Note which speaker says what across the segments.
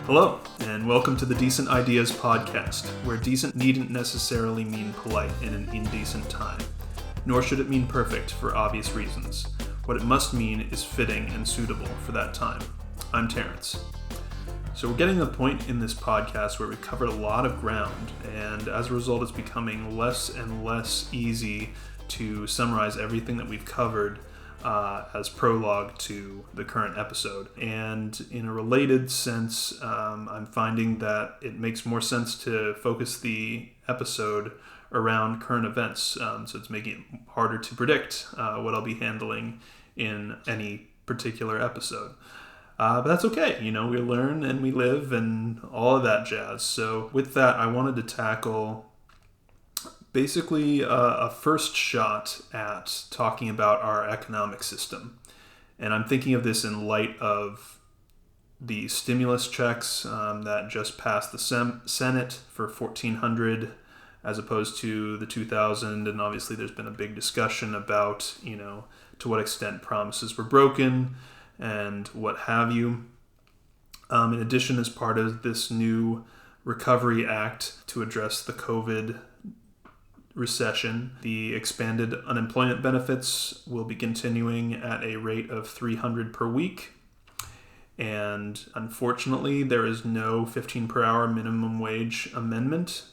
Speaker 1: Hello, and welcome to the Decent Ideas podcast, where decent needn't necessarily mean polite in an indecent time, nor should it mean perfect for obvious reasons. What it must mean is fitting and suitable for that time. I'm Terence. So we're getting to the point in this podcast where we've covered a lot of ground, and as a result it's becoming less and less easy to summarize everything that we've covered as prologue to the current episode. And in a related sense, I'm finding that it makes more sense to focus the episode around current events. So it's making it harder to predict what I'll be handling in any particular episode. But that's okay. We learn and we live and all of that jazz. So with that, I wanted to tackle basically a first shot at talking about our economic system. And I'm thinking of this in light of the stimulus checks that just passed the Senate for $1,400 as opposed to the $2,000. And obviously there's been a big discussion about, to what extent promises were broken and what have you. In addition, as part of this new Recovery Act to address the COVID recession, the expanded unemployment benefits will be continuing at a rate of $300 per week. And unfortunately, there is no 15 per hour minimum wage amendment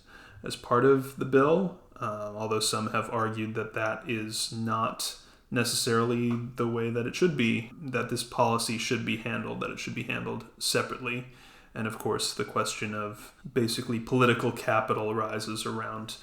Speaker 1: as part of the bill, although some have argued that that is not necessarily the way that it should be, that this policy should be handled, that it should be handled separately. And of course, the question of basically political capital arises around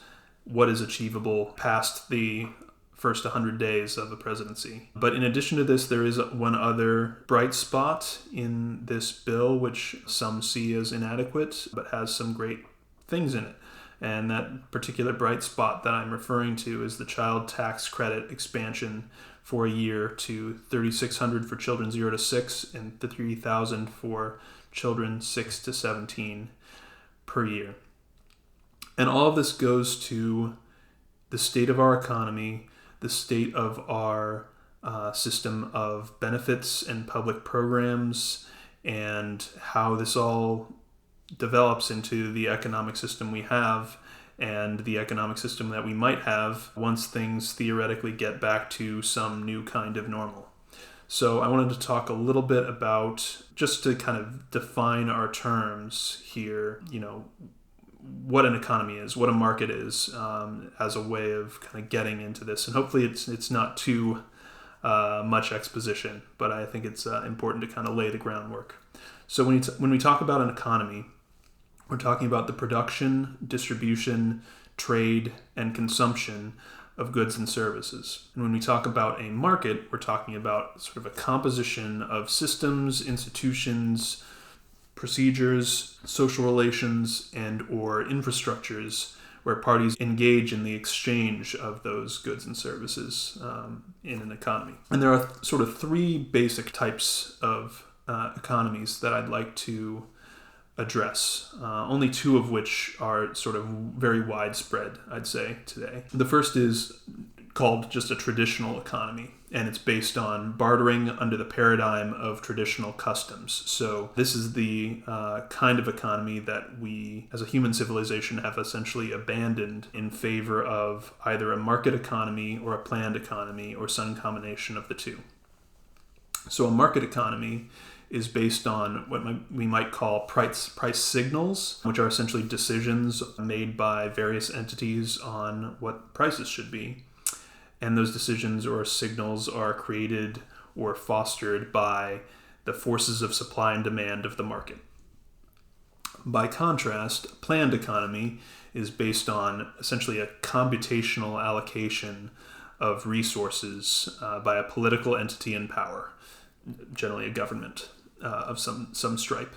Speaker 1: what is achievable past the first 100 days of the presidency. But in addition to this, there is one other bright spot in this bill, which some see as inadequate, but has some great things in it. And that particular bright spot that I'm referring to is the child tax credit expansion for a year to $3,600 for children 0 to 6 and $3,000 for children 6 to 17 per year. And all of this goes to the state of our economy, the state of our system of benefits and public programs, and how this all develops into the economic system we have and the economic system that we might have once things theoretically get back to some new kind of normal. So I wanted to talk a little bit about, just to kind of define our terms here, what an economy is, what a market is, as a way of kind of getting into this. And hopefully it's not too much exposition, but I think it's important to kind of lay the groundwork. So when we talk about an economy, we're talking about the production, distribution, trade, and consumption of goods and services. And when we talk about a market, we're talking about sort of a composition of systems, institutions, procedures, social relations, and or infrastructures where parties engage in the exchange of those goods and services in an economy. And there are sort of three basic types of economies that I'd like to address, only two of which are sort of very widespread, I'd say, today. The first is called just a traditional economy, and it's based on bartering under the paradigm of traditional customs. So this is the kind of economy that we, as a human civilization, have essentially abandoned in favor of either a market economy or a planned economy or some combination of the two. So a market economy is based on what we might call price signals, which are essentially decisions made by various entities on what prices should be. And those decisions or signals are created or fostered by the forces of supply and demand of the market. By contrast, a planned economy is based on essentially a computational allocation of resources by a political entity in power, generally a government of some stripe.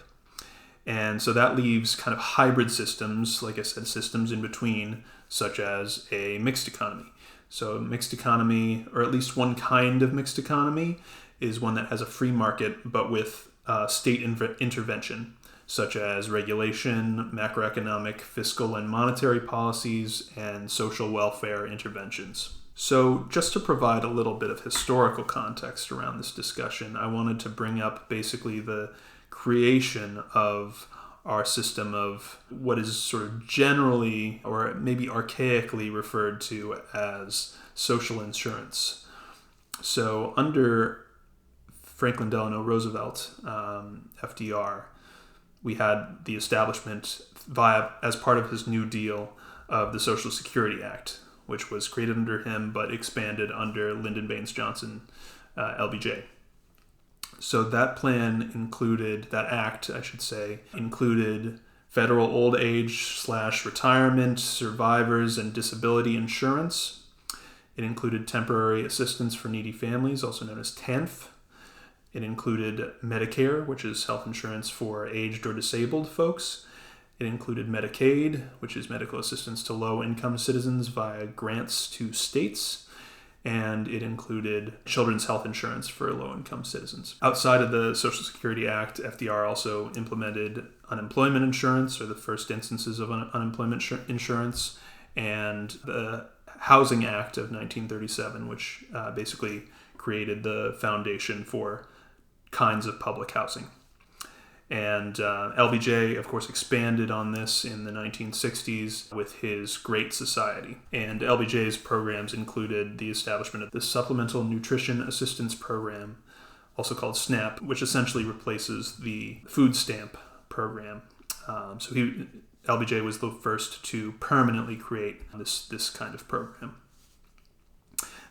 Speaker 1: And so that leaves kind of hybrid systems, like I said, systems in between, such as a mixed economy. So a mixed economy, or at least one kind of mixed economy, is one that has a free market, but with state intervention, such as regulation, macroeconomic, fiscal, and monetary policies, and social welfare interventions. So just to provide a little bit of historical context around this discussion, I wanted to bring up basically the creation of our system of what is sort of generally or maybe archaically referred to as social insurance. So under Franklin Delano Roosevelt, FDR, we had the establishment as part of his New Deal of the Social Security Act, which was created under him but expanded under Lyndon Baines Johnson, LBJ. So that act included federal old age / retirement, survivors, and disability insurance. It included temporary assistance for needy families, also known as TANF. It included Medicare, which is health insurance for aged or disabled folks. It included Medicaid, which is medical assistance to low-income citizens via grants to states. And it included children's health insurance for low-income citizens. Outside of the Social Security Act, FDR also implemented unemployment insurance, or the first instances of unemployment insurance, and the Housing Act of 1937, which basically created the foundation for kinds of public housing. And LBJ, of course, expanded on this in the 1960s with his Great Society. And LBJ's programs included the establishment of the Supplemental Nutrition Assistance Program, also called SNAP, which essentially replaces the food stamp program. LBJ was the first to permanently create this kind of program.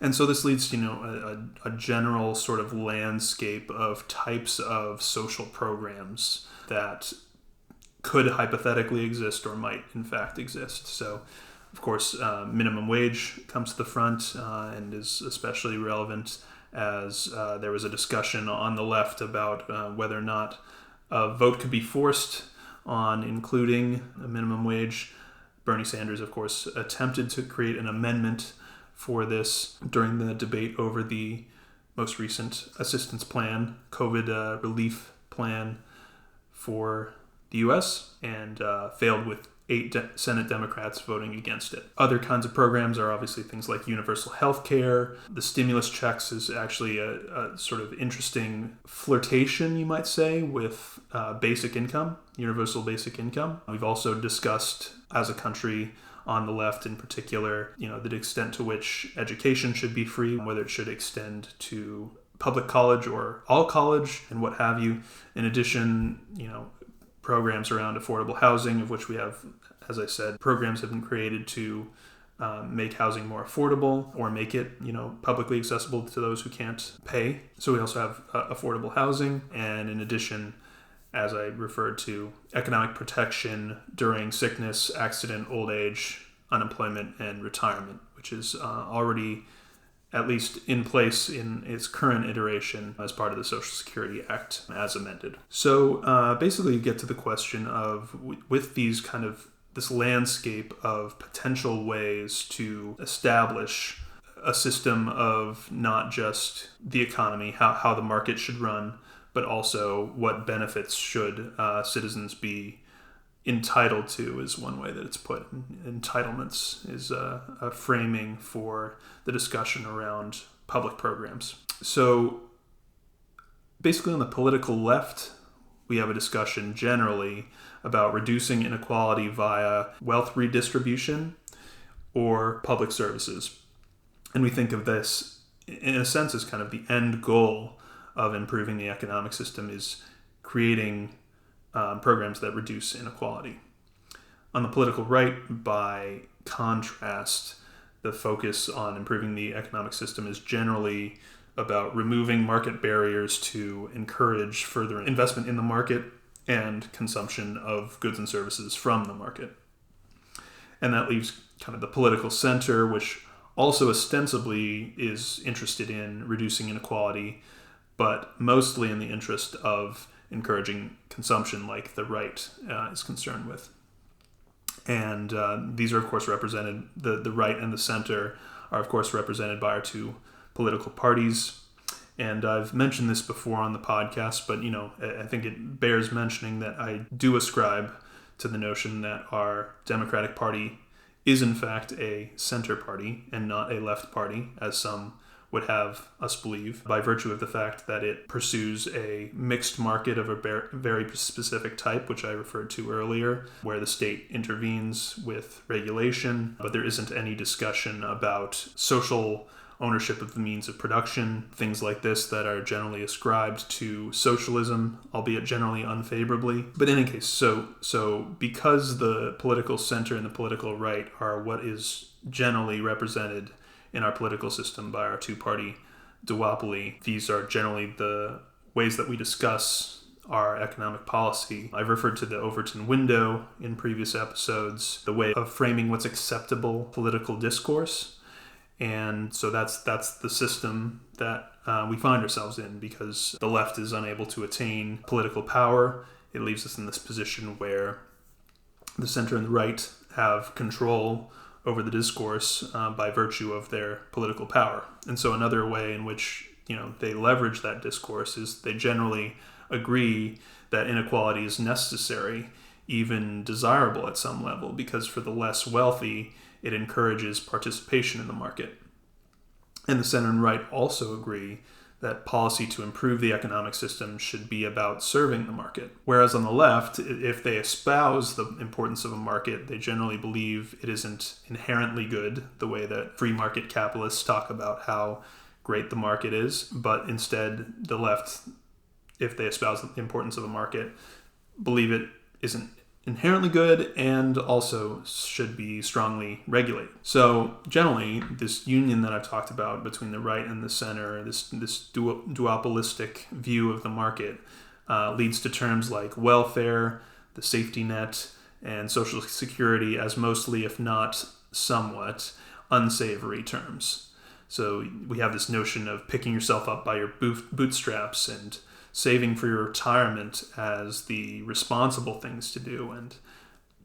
Speaker 1: And so this leads to a general sort of landscape of types of social programs that could hypothetically exist or might in fact exist. So, of course, minimum wage comes to the front and is especially relevant as there was a discussion on the left about whether or not a vote could be forced on including a minimum wage. Bernie Sanders, of course, attempted to create an amendment for this during the debate over the most recent assistance plan, COVID relief plan for the U.S., and failed with 8 Senate Democrats voting against it. Other kinds of programs are obviously things like universal health care. The stimulus checks is actually a sort of interesting flirtation, you might say, with basic income, universal basic income. We've also discussed as a country, on the left in particular, the extent to which education should be free, whether it should extend to public college or all college and what have you. In addition, programs around affordable housing, of which we have, as I said, programs have been created to make housing more affordable or make it, publicly accessible to those who can't pay. So we also have affordable housing. And in addition, as I referred to, economic protection during sickness, accident, old age, unemployment, and retirement, which is already at least in place in its current iteration as part of the Social Security Act as amended. So basically you get to the question of, with these this landscape of potential ways to establish a system of not just the economy, how the market should run, but also what benefits should citizens be entitled to, is one way that it's put. Entitlements is a framing for the discussion around public programs. So basically on the political left, we have a discussion generally about reducing inequality via wealth redistribution or public services. And we think of this, in a sense, as kind of the end goal of improving the economic system, is creating programs that reduce inequality. On the political right, by contrast, the focus on improving the economic system is generally about removing market barriers to encourage further investment in the market and consumption of goods and services from the market. And that leaves kind of the political center, which also ostensibly is interested in reducing inequality, but mostly in the interest of encouraging consumption, like the right is concerned with. And these are, of course, represented, the right and the center are, of course, represented by our two political parties. And I've mentioned this before on the podcast, but, I think it bears mentioning that I do ascribe to the notion that our Democratic Party is, in fact, a center party and not a left party, as some would have us believe, by virtue of the fact that it pursues a mixed market of a very specific type, which I referred to earlier, where the state intervenes with regulation, but there isn't any discussion about social ownership of the means of production, things like this that are generally ascribed to socialism, albeit generally unfavorably. But in any case, so because the political center and the political right are what is generally represented in our political system by our two-party duopoly, these are generally the ways that we discuss our economic policy. I've referred to the Overton window in previous episodes, the way of framing what's acceptable political discourse. And so that's the system that we find ourselves in, because the left is unable to attain political power. It leaves us in this position where the center and the right have control over the discourse by virtue of their political power. And so another way in which they leverage that discourse is they generally agree that inequality is necessary, even desirable at some level, because for the less wealthy, it encourages participation in the market. And the center and right also agree that policy to improve the economic system should be about serving the market. Whereas on the left, if they espouse the importance of a market, they generally believe it isn't inherently good, the way that free market capitalists talk about how great the market is, but instead the left, if they espouse the importance of a market, believe it isn't inherently good and also should be strongly regulated. So generally, this union that I've talked about between the right and the center, this duopolistic view of the market, leads to terms like welfare, the safety net, and social security as mostly, if not somewhat, unsavory terms. So we have this notion of picking yourself up by your bootstraps and saving for your retirement as the responsible things to do, and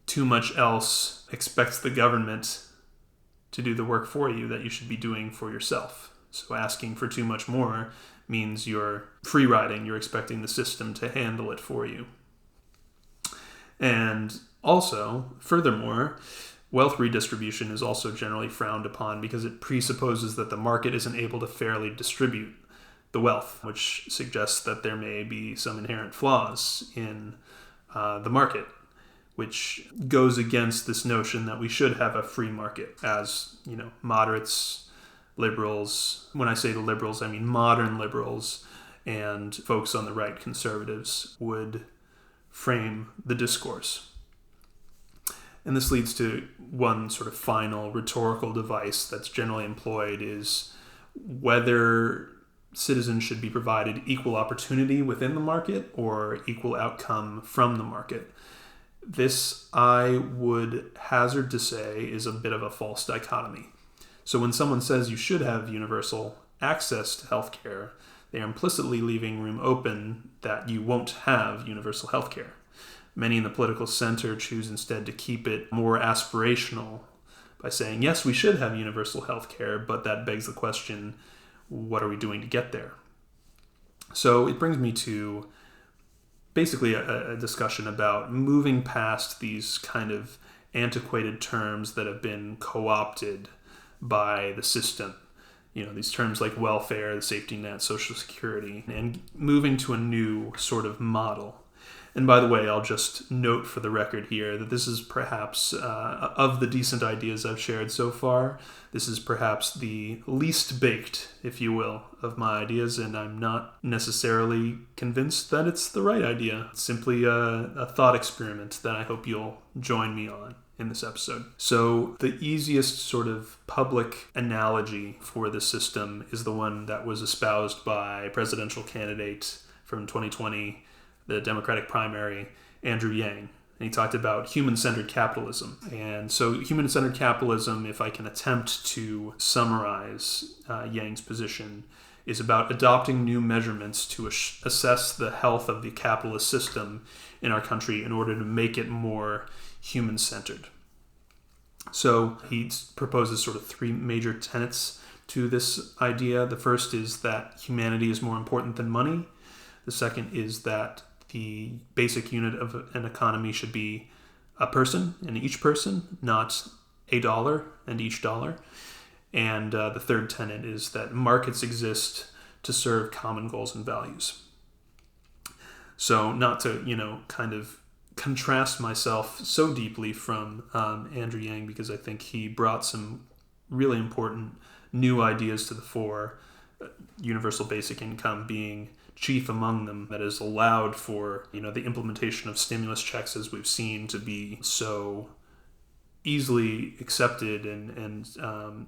Speaker 1: too much else expects the government to do the work for you that you should be doing for yourself. So asking for too much more means you're free riding, you're expecting the system to handle it for you. And also, furthermore, wealth redistribution is also generally frowned upon because it presupposes that the market isn't able to fairly distribute the wealth, which suggests that there may be some inherent flaws in the market, which goes against this notion that we should have a free market, as moderates, liberals. When I say the liberals, I mean modern liberals and folks on the right, conservatives, would frame the discourse. And this leads to one sort of final rhetorical device that's generally employed, is whether citizens should be provided equal opportunity within the market or equal outcome from the market. This, I would hazard to say, is a bit of a false dichotomy. So when someone says you should have universal access to healthcare, they are implicitly leaving room open that you won't have universal healthcare. Many in the political center choose instead to keep it more aspirational by saying, yes, we should have universal healthcare, but that begs the question, what are we doing to get there? So it brings me to basically a discussion about moving past these kind of antiquated terms that have been co-opted by the system. These terms like welfare, the safety net, social security, and moving to a new sort of model. And by the way, I'll just note for the record here that this is perhaps, of the decent ideas I've shared so far, this is perhaps the least baked, if you will, of my ideas, and I'm not necessarily convinced that it's the right idea. It's simply a thought experiment that I hope you'll join me on in this episode. So the easiest sort of public analogy for this system is the one that was espoused by presidential candidate from 2020, the Democratic primary, Andrew Yang. And he talked about human-centered capitalism. And so human-centered capitalism, if I can attempt to summarize Yang's position, is about adopting new measurements to assess the health of the capitalist system in our country in order to make it more human-centered. So he proposes sort of three major tenets to this idea. The first is that humanity is more important than money. The second is that the basic unit of an economy should be a person and each person, not a dollar and each dollar. And the third tenet is that markets exist to serve common goals and values. So not to, kind of contrast myself so deeply from Andrew Yang, because I think he brought some really important new ideas to the fore, universal basic income being chief among them, that has allowed for, the implementation of stimulus checks, as we've seen, to be so easily accepted and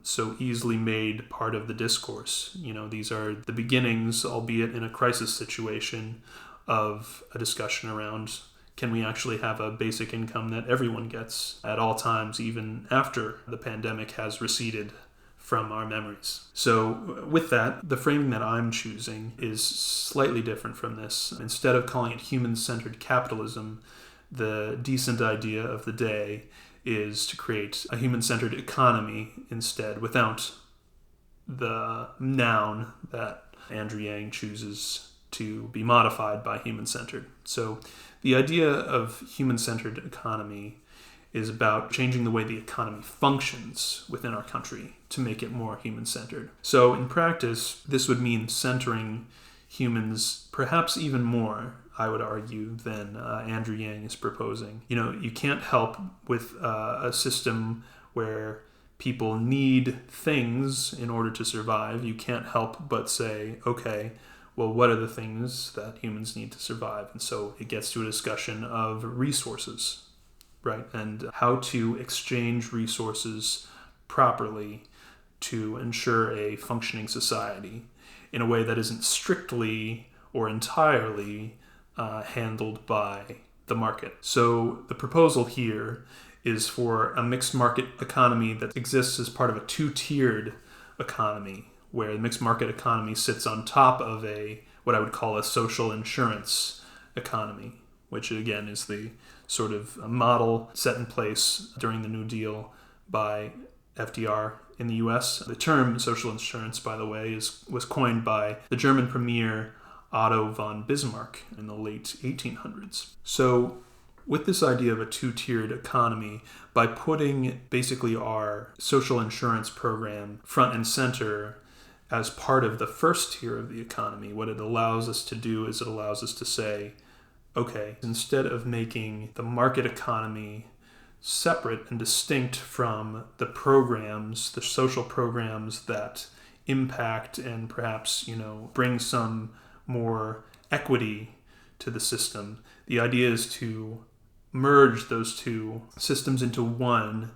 Speaker 1: so easily made part of the discourse. These are the beginnings, albeit in a crisis situation, of a discussion around, can we actually have a basic income that everyone gets at all times, even after the pandemic has receded from our memories? So with that, the framing that I'm choosing is slightly different from this. Instead of calling it human-centered capitalism, the decent idea of the day is to create a human-centered economy instead, without the noun that Andrew Yang chooses to be modified by human-centered. So the idea of human-centered economy is about changing the way the economy functions within our country to make it more human-centered. So in practice, this would mean centering humans perhaps even more, I would argue, than Andrew Yang is proposing. You can't help with a system where people need things in order to survive. You can't help but say, okay, well, what are the things that humans need to survive? And so it gets to a discussion of resources, right? And how to exchange resources properly to ensure a functioning society in a way that isn't strictly or entirely handled by the market. So the proposal here is for a mixed market economy that exists as part of a two-tiered economy, where the mixed market economy sits on top of what I would call a social insurance economy, which again is the sort of model set in place during the New Deal by FDR in the US. The term social insurance, by the way, was coined by the German premier Otto von Bismarck in the late 1800s. So with this idea of a two-tiered economy, by putting basically our social insurance program front and center as part of the first tier of the economy, what it allows us to do is it allows us to say, okay, instead of making the market economy separate and distinct from the programs, the social programs that impact and perhaps, bring some more equity to the system, the idea is to merge those two systems into one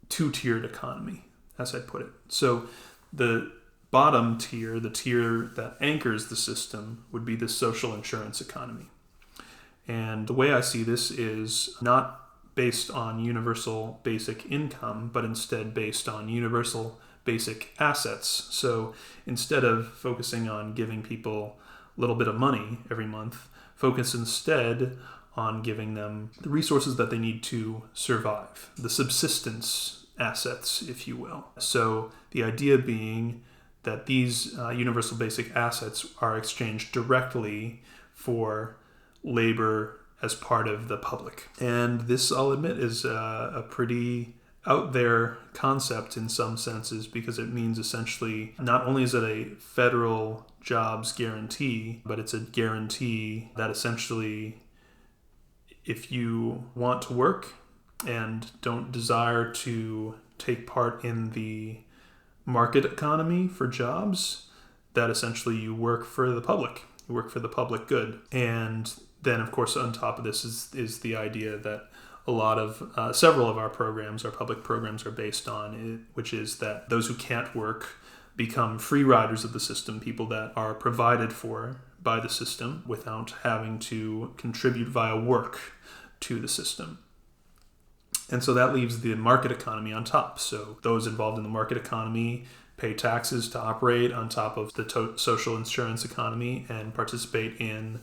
Speaker 1: two-tiered economy, as I put it. So the bottom tier, the tier that anchors the system, would be the social insurance economy. And the way I see this is not based on universal basic income, but instead based on universal basic assets. So instead of focusing on giving people a little bit of money every month, focus instead on giving them the resources that they need to survive, the subsistence assets, if you will. So the idea being that these universal basic assets are exchanged directly for labor as part of the public. And this, I'll admit, is a pretty out there concept in some senses, because it means essentially not only is it a federal jobs guarantee, but it's a guarantee that essentially if you want to work and don't desire to take part in the market economy for jobs, that essentially you work for the public. You work for the public good. And then, of course, on top of this is the idea that several of our programs, our public programs, are based on, which is that those who can't work become free riders of the system, people that are provided for by the system without having to contribute via work to the system. And so that leaves the market economy on top. So those involved in the market economy pay taxes to operate on top of the social insurance economy and participate in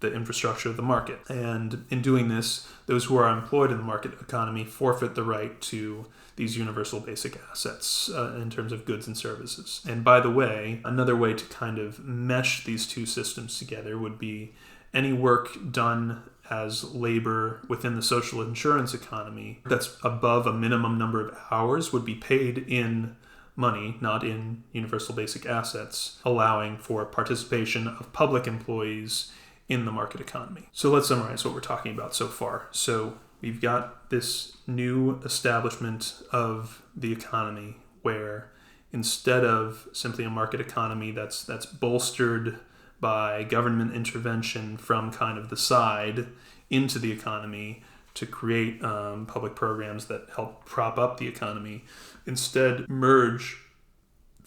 Speaker 1: the infrastructure of the market. And in doing this, those who are employed in the market economy forfeit the right to these universal basic assets in terms of goods and services. And by the way, another way to kind of mesh these two systems together would be any work done as labor within the social insurance economy that's above a minimum number of hours would be paid in money, not in universal basic assets, allowing for participation of public employees in the market economy. So let's summarize what we're talking about so far. So we've got this new establishment of the economy where instead of simply a market economy that's bolstered by government intervention from kind of the side into the economy to create public programs that help prop up the economy, instead merge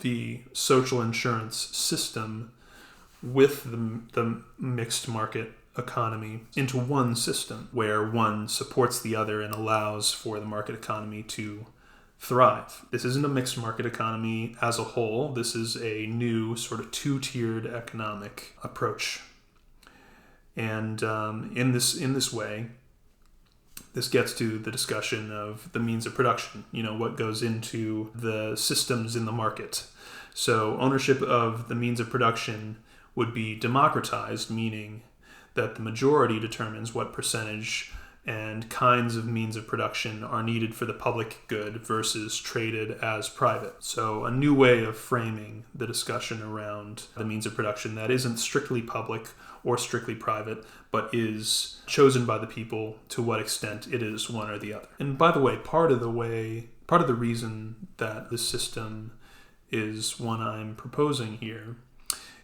Speaker 1: the social insurance system with the mixed market economy into one system where one supports the other and allows for the market economy to thrive. This isn't a mixed market economy as a whole. This is a new sort of two-tiered economic approach. And in this way, this gets to the discussion of the means of production, what goes into the systems in the market. So ownership of the means of production would be democratized, meaning that the majority determines what percentage and kinds of means of production are needed for the public good versus traded as private. So a new way of framing the discussion around the means of production that isn't strictly public or strictly private, but is chosen by the people to what extent it is one or the other. And by the way, part of the reason that this system is one I'm proposing here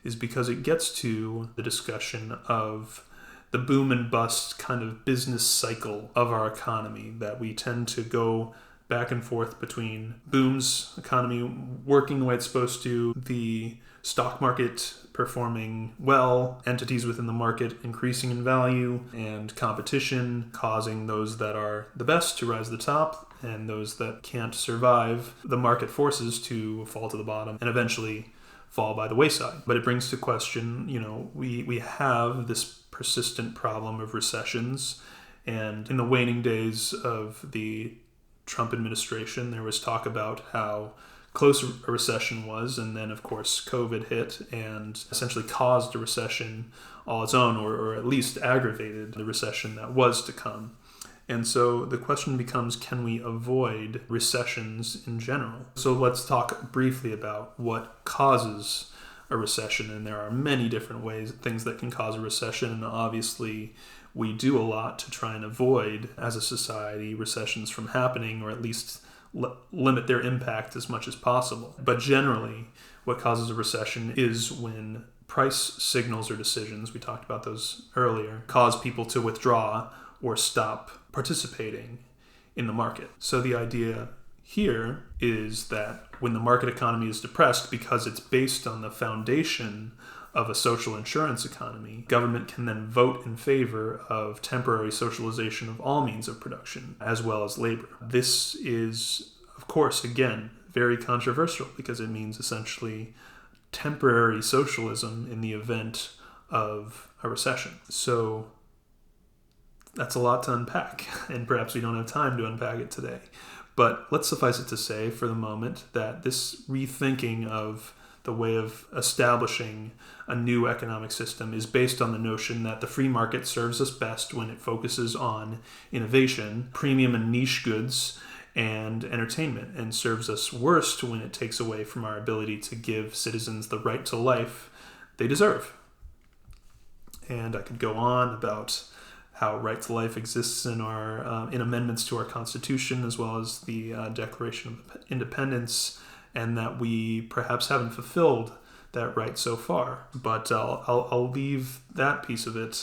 Speaker 1: is because it gets to the discussion of the boom and bust kind of business cycle of our economy, that we tend to go back and forth between booms, economy working the way it's supposed to, the stock market performing well, entities within the market increasing in value, and competition causing those that are the best to rise to the top and those that can't survive the market forces to fall to the bottom and eventually fall by the wayside. But it brings to question, we have this persistent problem of recessions, and in the waning days of the Trump administration, there was talk about how close a recession was, and then of course COVID hit and essentially caused a recession all its own, or at least aggravated the recession that was to come. And so the question becomes, can we avoid recessions in general? So let's talk briefly about what causes a recession. And there are many different things that can cause a recession. And obviously, we do a lot to try and avoid, as a society, recessions from happening, or at least limit their impact as much as possible. But generally, what causes a recession is when price signals or decisions, we talked about those earlier, cause people to withdraw or stop participating in the market. So the idea here is that when the market economy is depressed because it's based on the foundation of a social insurance economy, government can then vote in favor of temporary socialization of all means of production, as well as labor. This is, of course, again, very controversial because it means essentially temporary socialism in the event of a recession. So that's a lot to unpack, and perhaps we don't have time to unpack it today. But let's suffice it to say for the moment that this rethinking of the way of establishing a new economic system is based on the notion that the free market serves us best when it focuses on innovation, premium and niche goods, and entertainment, and serves us worst when it takes away from our ability to give citizens the right to life they deserve. And I could go on about how right to life exists in our in amendments to our Constitution, as well as the Declaration of Independence, and that we perhaps haven't fulfilled that right so far. But I'll leave that piece of it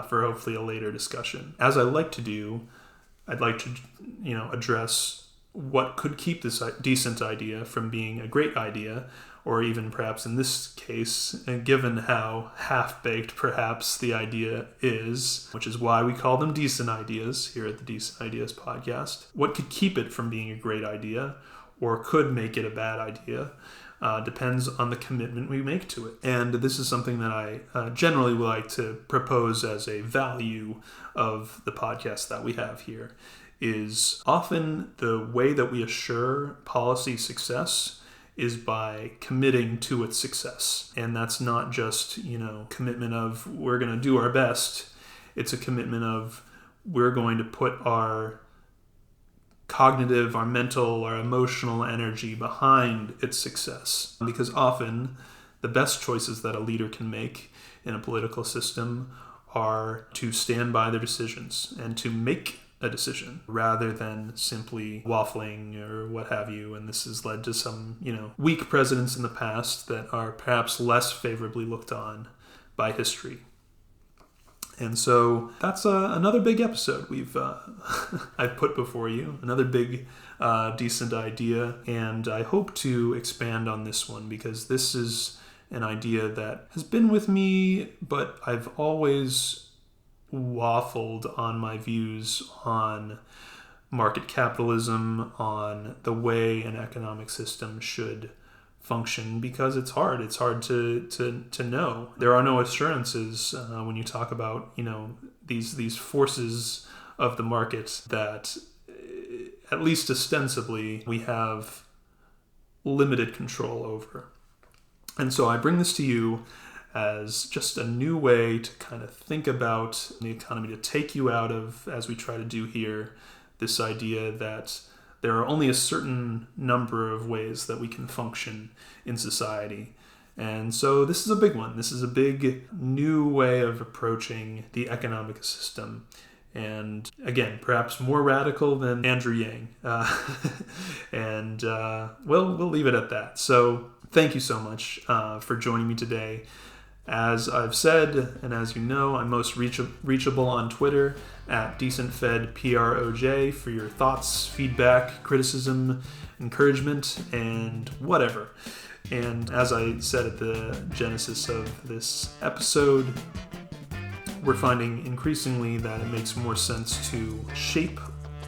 Speaker 1: for hopefully a later discussion. As I like to do, I'd like to address what could keep this decent idea from being a great idea, or even perhaps in this case, given how half-baked perhaps the idea is, which is why we call them decent ideas here at the Decent Ideas podcast. What could keep it from being a great idea, or could make it a bad idea, depends on the commitment we make to it. And this is something that I generally would like to propose as a value of the podcast that we have here, is often the way that we assure policy success is by committing to its success. And that's not just, commitment of we're going to do our best. It's a commitment of we're going to put our cognitive, our mental, our emotional energy behind its success. Because often the best choices that a leader can make in a political system are to stand by their decisions and to make a decision rather than simply waffling or what have you. And this has led to some, weak presidents in the past that are perhaps less favorably looked on by history. And so that's another big episode I've put before you, another big decent idea. And I hope to expand on this one because this is an idea that has been with me, but I've always waffled on my views on market capitalism, on the way an economic system should function, because it's hard. It's hard to know. There are no assurances when you talk about these forces of the market that, at least ostensibly, we have limited control over. And so I bring this to you as just a new way to kind of think about the economy, to take you out of, as we try to do here, this idea that there are only a certain number of ways that we can function in society. And so this is a big one. This is a big new way of approaching the economic system. And again, perhaps more radical than Andrew Yang. We'll leave it at that. So thank you so much for joining me today. As I've said, and as you know, I'm most reachable on Twitter at DecentFedPROJ for your thoughts, feedback, criticism, encouragement, and whatever. And as I said at the genesis of this episode, we're finding increasingly that it makes more sense to shape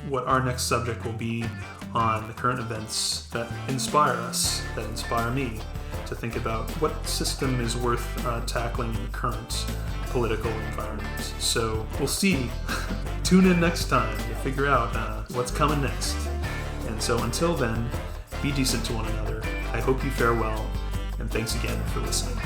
Speaker 1: what our next subject will be on the current events that inspire us, that inspire me, to think about what system is worth tackling in the current political environment. So we'll see. Tune in next time to figure out what's coming next. And so until then, be decent to one another. I hope you fare well, and thanks again for listening.